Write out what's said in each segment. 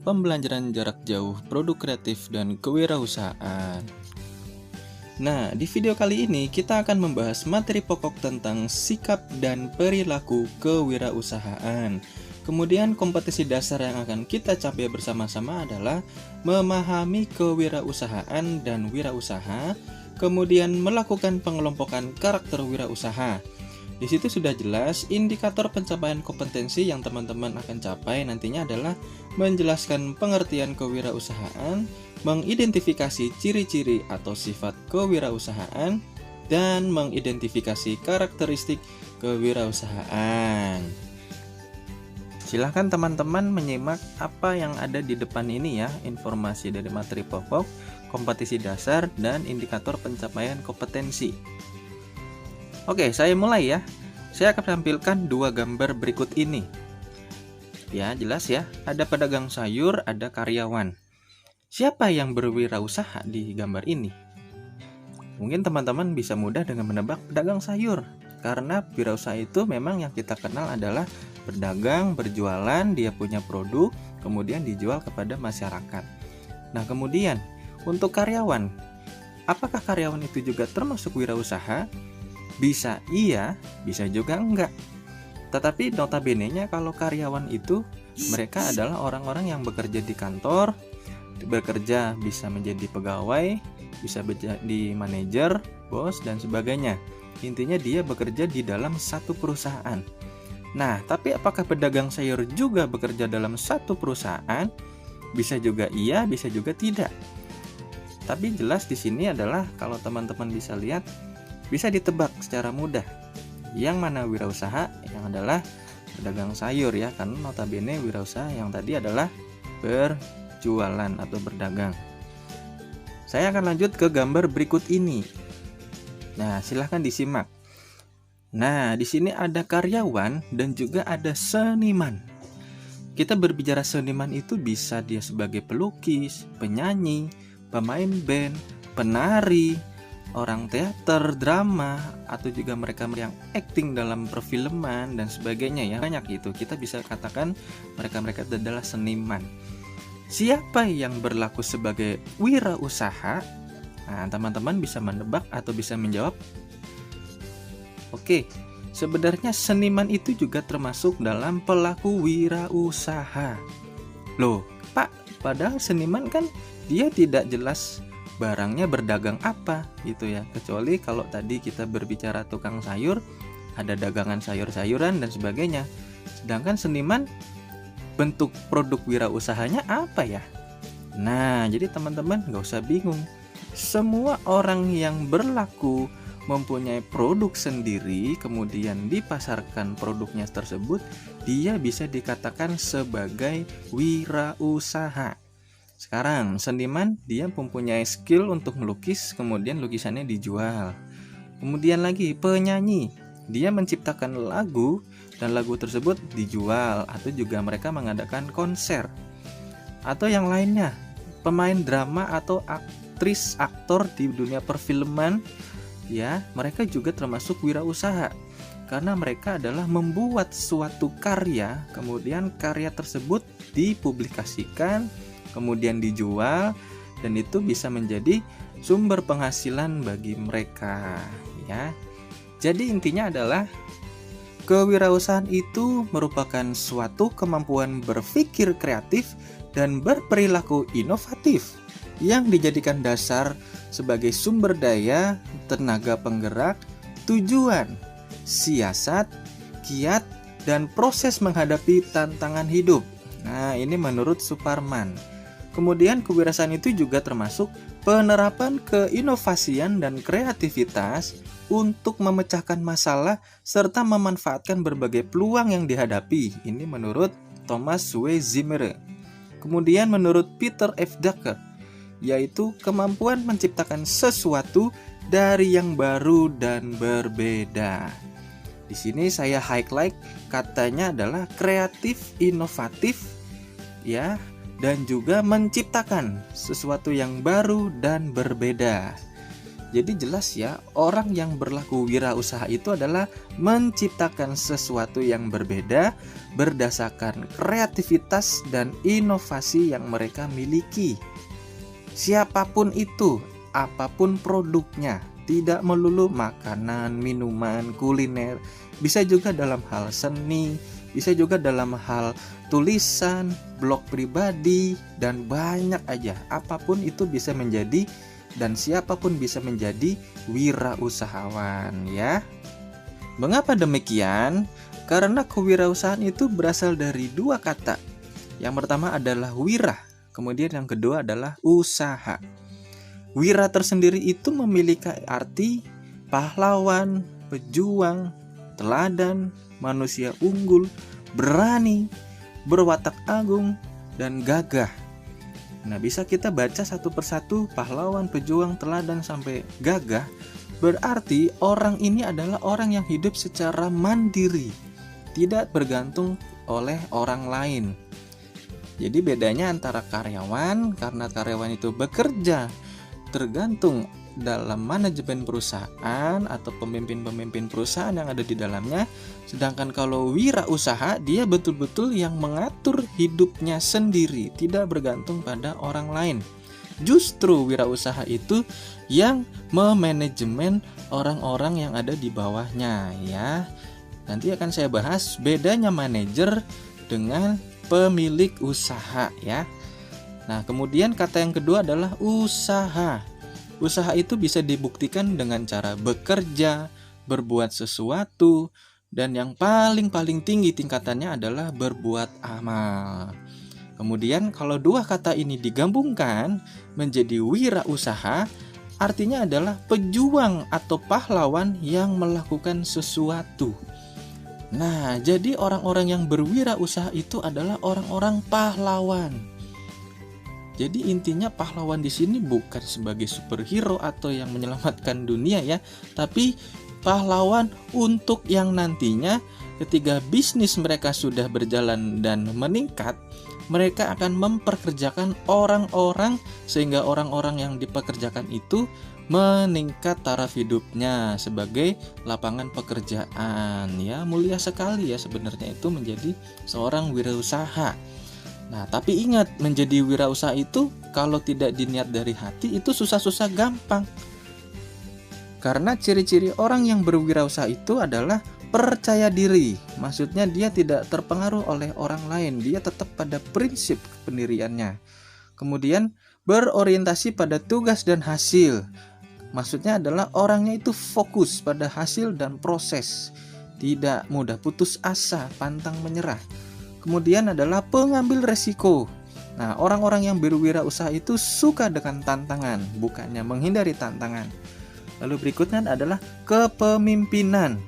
pembelajaran jarak jauh, produk kreatif, dan kewirausahaan. Nah, di video kali ini kita akan membahas materi pokok tentang sikap dan perilaku kewirausahaan. Kemudian kompetisi dasar yang akan kita capai bersama-sama adalah memahami kewirausahaan dan wirausaha, kemudian melakukan pengelompokan karakter wirausaha. Di situ sudah jelas indikator pencapaian kompetensi yang teman-teman akan capai nantinya adalah menjelaskan pengertian kewirausahaan, mengidentifikasi ciri-ciri atau sifat kewirausahaan, dan mengidentifikasi karakteristik kewirausahaan. Silahkan teman-teman menyimak apa yang ada di depan ini ya, informasi dari materi pokok, kompetisi dasar, dan indikator pencapaian kompetensi. Oke, saya mulai ya. Saya akan tampilkan dua gambar berikut ini. Ya, jelas ya. Ada pedagang sayur, ada karyawan. Siapa yang berwirausaha di gambar ini? Mungkin teman-teman bisa mudah dengan menebak pedagang sayur. Karena wirausaha itu memang yang kita kenal adalah berdagang, berjualan, dia punya produk, kemudian dijual kepada masyarakat. Nah, kemudian untuk karyawan, apakah karyawan itu juga termasuk wirausaha? Bisa iya, bisa juga enggak. Tetapi notabene-nya kalau karyawan itu mereka adalah orang-orang yang bekerja di kantor, bekerja bisa menjadi pegawai, bisa menjadi manajer, bos, dan sebagainya. Intinya dia bekerja di dalam satu perusahaan. Nah, tapi apakah pedagang sayur juga bekerja dalam satu perusahaan? Bisa juga iya, bisa juga tidak. Tapi jelas di sini adalah kalau teman-teman bisa lihat, bisa ditebak secara mudah yang mana wirausaha, yang adalah pedagang sayur ya, karena notabene wirausaha yang tadi adalah berjualan atau berdagang. Saya akan lanjut ke gambar berikut ini. Nah, silahkan disimak. Nah, di sini ada karyawan dan juga ada seniman. Kita berbicara seniman itu bisa dia sebagai pelukis, penyanyi, pemain band, penari, orang teater, drama, atau juga mereka yang acting dalam perfilman dan sebagainya ya. Banyak itu, kita bisa katakan mereka adalah seniman. Siapa yang berlaku sebagai wirausaha? Nah, teman-teman bisa menebak atau bisa menjawab. Oke, sebenarnya seniman itu juga termasuk dalam pelaku wirausaha. Loh, Pak, padahal seniman kan dia tidak jelas barangnya berdagang apa gitu ya, kecuali kalau tadi kita berbicara tukang sayur, ada dagangan sayur-sayuran dan sebagainya. Sedangkan seniman bentuk produk wirausahanya apa ya? Nah, jadi teman-teman gak usah bingung. Semua orang yang berlaku mempunyai produk sendiri kemudian dipasarkan produknya tersebut, dia bisa dikatakan sebagai wirausaha. Sekarang seniman dia mempunyai skill untuk melukis, kemudian lukisannya dijual. Kemudian lagi penyanyi, dia menciptakan lagu dan lagu tersebut dijual, atau juga mereka mengadakan konser. Atau yang lainnya, pemain drama atau aktris, aktor di dunia perfilman, ya, mereka juga termasuk wirausaha. Karena mereka adalah membuat suatu karya, kemudian karya tersebut dipublikasikan, kemudian dijual, dan itu bisa menjadi sumber penghasilan bagi mereka ya. Jadi intinya adalah kewirausahaan itu merupakan suatu kemampuan berpikir kreatif dan berperilaku inovatif yang dijadikan dasar sebagai sumber daya, tenaga penggerak, tujuan, siasat, kiat, dan proses menghadapi tantangan hidup. Nah, ini menurut Suparman. Kemudian kewirausahaan itu juga termasuk penerapan keinovasian dan kreativitas untuk memecahkan masalah serta memanfaatkan berbagai peluang yang dihadapi. Ini menurut Thomas W. Zimmer. Kemudian menurut Peter F. Drucker, yaitu kemampuan menciptakan sesuatu dari yang baru dan berbeda. Di sini saya highlight katanya adalah kreatif, inovatif ya, dan juga menciptakan sesuatu yang baru dan berbeda. Jadi jelas ya, orang yang berlaku wirausaha itu adalah menciptakan sesuatu yang berbeda berdasarkan kreativitas dan inovasi yang mereka miliki. Siapapun itu, apapun produknya, tidak melulu makanan, minuman, kuliner, bisa juga dalam hal seni, bisa juga dalam hal tulisan, blog pribadi, dan banyak aja. Apapun itu bisa menjadi dan siapapun bisa menjadi wirausahawan ya. Mengapa demikian? Karena kewirausahaan itu berasal dari dua kata. Yang pertama adalah wira, kemudian yang kedua adalah usaha. Wira tersendiri itu memiliki arti pahlawan, pejuang, teladan, manusia unggul, berani, berwatak agung, dan gagah. Nah, bisa kita baca satu persatu pahlawan, pejuang, teladan sampai gagah. Berarti orang ini adalah orang yang hidup secara mandiri, tidak bergantung oleh orang lain. Jadi bedanya antara karyawan, karena karyawan itu bekerja tergantung dalam manajemen perusahaan atau pemimpin-pemimpin perusahaan yang ada di dalamnya. Sedangkan kalau wirausaha, dia betul-betul yang mengatur hidupnya sendiri, tidak bergantung pada orang lain. Justru wirausaha itu yang memanajemen orang-orang yang ada di bawahnya ya. Nanti akan saya bahas bedanya manajer dengan pemilik usaha ya. Nah, kemudian kata yang kedua adalah usaha. Usaha itu bisa dibuktikan dengan cara bekerja, berbuat sesuatu, dan yang paling tinggi tingkatannya adalah berbuat amal. Kemudian kalau dua kata ini digabungkan menjadi wirausaha, artinya adalah pejuang atau pahlawan yang melakukan sesuatu. Nah, jadi orang-orang yang berwirausaha itu adalah orang-orang pahlawan. Jadi intinya pahlawan di sini bukan sebagai superhero atau yang menyelamatkan dunia ya, tapi pahlawan untuk yang nantinya ketika bisnis mereka sudah berjalan dan meningkat, mereka akan memperkerjakan orang-orang sehingga orang-orang yang dipekerjakan itu meningkat taraf hidupnya sebagai lapangan pekerjaan ya. Mulia sekali ya sebenarnya itu menjadi seorang wirausaha. Nah, tapi ingat, menjadi wirausaha itu kalau tidak diniat dari hati itu susah-susah gampang. Karena ciri-ciri orang yang berwirausaha itu adalah percaya diri. Maksudnya dia tidak terpengaruh oleh orang lain, dia tetap pada prinsip pendiriannya. Kemudian berorientasi pada tugas dan hasil. Maksudnya adalah orangnya itu fokus pada hasil dan proses, tidak mudah putus asa, pantang menyerah. Kemudian adalah pengambil resiko. Nah, orang-orang yang berwirausaha itu suka dengan tantangan, bukannya menghindari tantangan. Lalu berikutnya adalah kepemimpinan.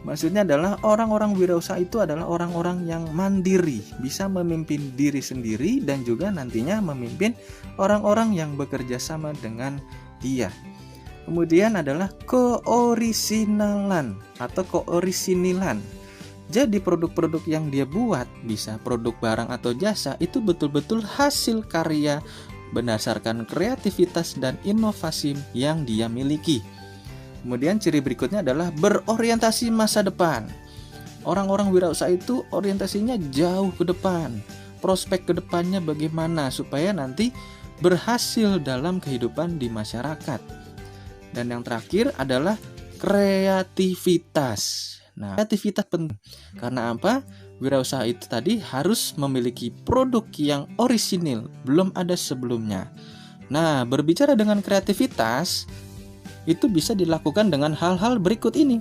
Maksudnya adalah orang-orang wirausaha itu adalah orang-orang yang mandiri, bisa memimpin diri sendiri dan juga nantinya memimpin orang-orang yang bekerja sama dengan dia. Kemudian adalah keorisinalan atau keorisinilan. Jadi produk-produk yang dia buat, bisa produk barang atau jasa, itu betul-betul hasil karya berdasarkan kreativitas dan inovasi yang dia miliki. Kemudian ciri berikutnya adalah berorientasi masa depan. Orang-orang wirausaha itu orientasinya jauh ke depan. Prospek ke depannya bagaimana supaya nanti berhasil dalam kehidupan di masyarakat. Dan yang terakhir adalah kreativitas. Nah, kreativitas penting. Karena apa? Wirausaha itu tadi harus memiliki produk yang orisinil, belum ada sebelumnya. Nah, berbicara dengan kreativitas, itu bisa dilakukan dengan hal-hal berikut ini.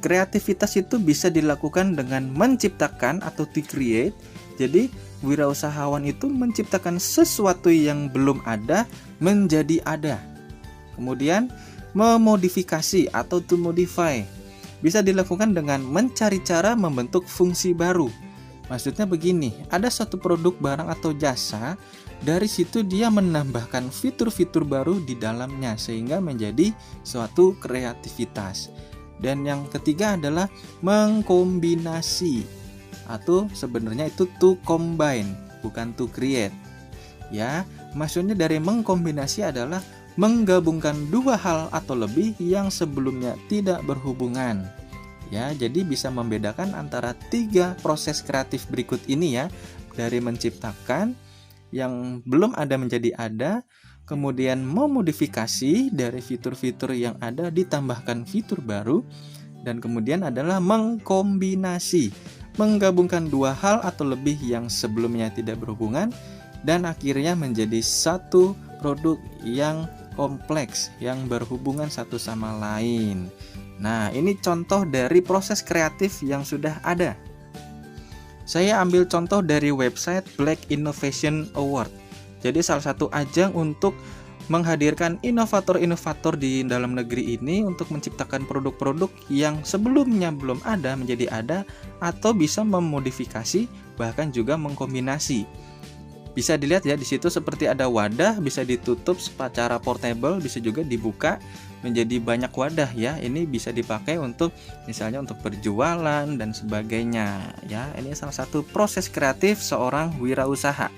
Kreativitas itu bisa dilakukan dengan menciptakan atau to create. Jadi, wirausahawan itu menciptakan sesuatu yang belum ada menjadi ada. Kemudian, memodifikasi atau to modify. Bisa dilakukan dengan mencari cara membentuk fungsi baru. Maksudnya begini, ada satu produk barang atau jasa, dari situ dia menambahkan fitur-fitur baru di dalamnya sehingga menjadi suatu kreativitas. Dan yang ketiga adalah mengkombinasi atau sebenarnya itu to combine, bukan to create. Ya, maksudnya dari mengkombinasi adalah menggabungkan dua hal atau lebih yang sebelumnya tidak berhubungan. Ya, jadi bisa membedakan antara 3 proses kreatif berikut ini ya, dari menciptakan yang belum ada menjadi ada, kemudian memodifikasi dari fitur-fitur yang ada ditambahkan fitur baru, dan kemudian adalah mengkombinasi, menggabungkan dua hal atau lebih yang sebelumnya tidak berhubungan, dan akhirnya menjadi satu produk yang kompleks, yang berhubungan satu sama lain. Nah, ini contoh dari proses kreatif yang sudah ada. Saya ambil contoh dari website Black Innovation Award. Jadi salah satu ajang untuk menghadirkan inovator-inovator di dalam negeri ini untuk menciptakan produk-produk yang sebelumnya belum ada menjadi ada, atau bisa memodifikasi bahkan juga mengkombinasi. Bisa dilihat ya, di situ seperti ada wadah, bisa ditutup secara portable, bisa juga dibuka menjadi banyak wadah ya. Ini bisa dipakai untuk misalnya untuk berjualan dan sebagainya ya. Ini salah satu proses kreatif seorang wirausaha.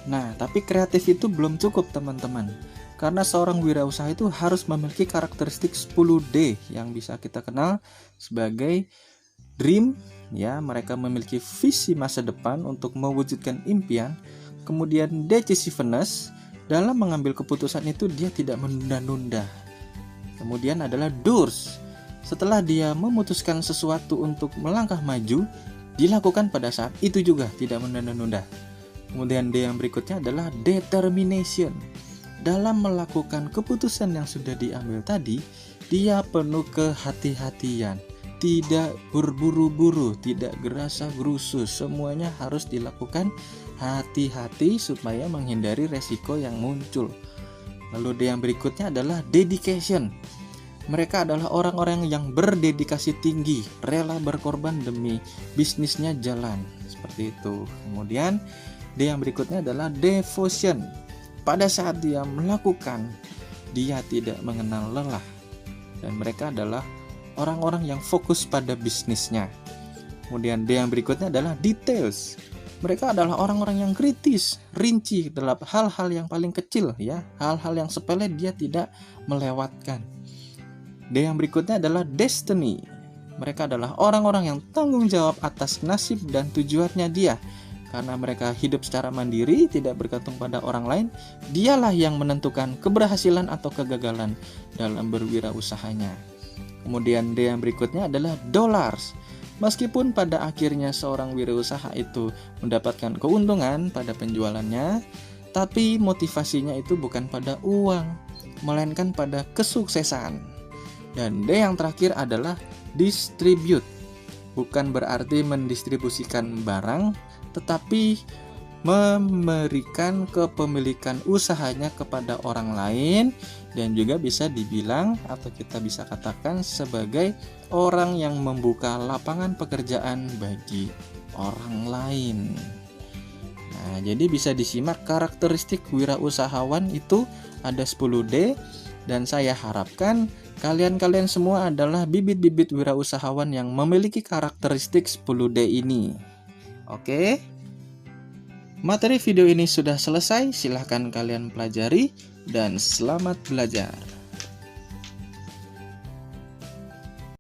Nah, tapi kreatif itu belum cukup teman-teman. Karena seorang wirausaha itu harus memiliki karakteristik 10D yang bisa kita kenal sebagai dream ya. Mereka memiliki visi masa depan untuk mewujudkan impian. Kemudian decisiveness, dalam mengambil keputusan itu dia tidak menunda-nunda. Kemudian adalah doers, setelah dia memutuskan sesuatu untuk melangkah maju, dilakukan pada saat itu juga, tidak menunda-nunda. Kemudian D yang berikutnya adalah determination. Dalam melakukan keputusan yang sudah diambil tadi, dia penuh kehati-hatian, tidak berburu-buru, tidak gerasa-gerusu. Semuanya harus dilakukan hati-hati supaya menghindari resiko yang muncul. Lalu D yang berikutnya adalah dedication. Mereka adalah orang-orang yang berdedikasi tinggi, rela berkorban demi bisnisnya jalan. Seperti itu. Kemudian D yang berikutnya adalah devotion. Pada saat dia melakukan, dia tidak mengenal lelah. Dan mereka adalah orang-orang yang fokus pada bisnisnya. Kemudian D yang berikutnya adalah details. Mereka adalah orang-orang yang kritis, rinci dalam hal-hal yang paling kecil ya, hal-hal yang sepele dia tidak melewatkan. D yang berikutnya adalah destiny. Mereka adalah orang-orang yang tanggung jawab atas nasib dan tujuannya dia. Karena mereka hidup secara mandiri, tidak bergantung pada orang lain, dialah yang menentukan keberhasilan atau kegagalan dalam berwirausahanya. Kemudian D yang berikutnya adalah dollars. Meskipun pada akhirnya seorang wirausaha itu mendapatkan keuntungan pada penjualannya, tapi motivasinya itu bukan pada uang, melainkan pada kesuksesan. Dan D yang terakhir adalah distribute. Bukan berarti mendistribusikan barang, tetapi memberikan kepemilikan usahanya kepada orang lain, dan juga bisa dibilang atau kita bisa katakan sebagai orang yang membuka lapangan pekerjaan bagi orang lain. Nah, jadi bisa disimak karakteristik wirausahawan itu ada 10D, dan saya harapkan kalian semua adalah bibit-bibit wirausahawan yang memiliki karakteristik 10D ini. Oke. Materi video ini sudah selesai, silahkan kalian pelajari dan selamat belajar.